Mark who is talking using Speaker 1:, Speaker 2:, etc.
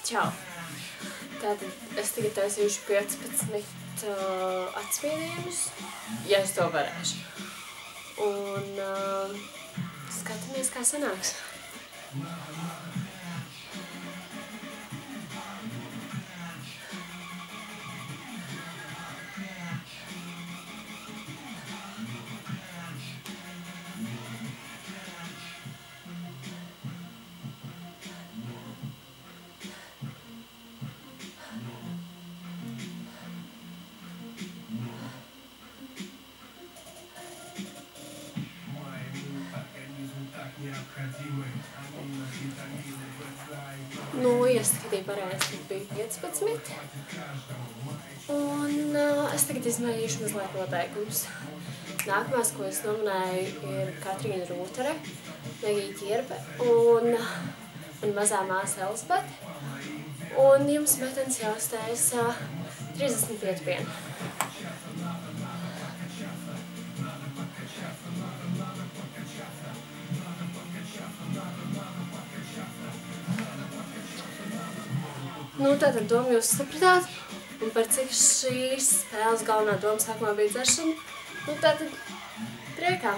Speaker 1: Čau! Tātad es tagad taisīšu 15 atspīdījumus, ja es to varēšu. Un skatāmies, kā sanāks. Ieskatīju pareizi, bija 15. Un es tagad izmērīšu mazliet noteikumus. Nākamās, ko es nominēju, ir Katrīna Rūtere, Megija Ķirpe un mazā māsa Elizabete. Un jums metenes jāuztaisa 35 pieni. Tātad domu jūs sapratāt, un par cik šīs spēles galvenā doma sākumā bija dzeršana, tātad priekā.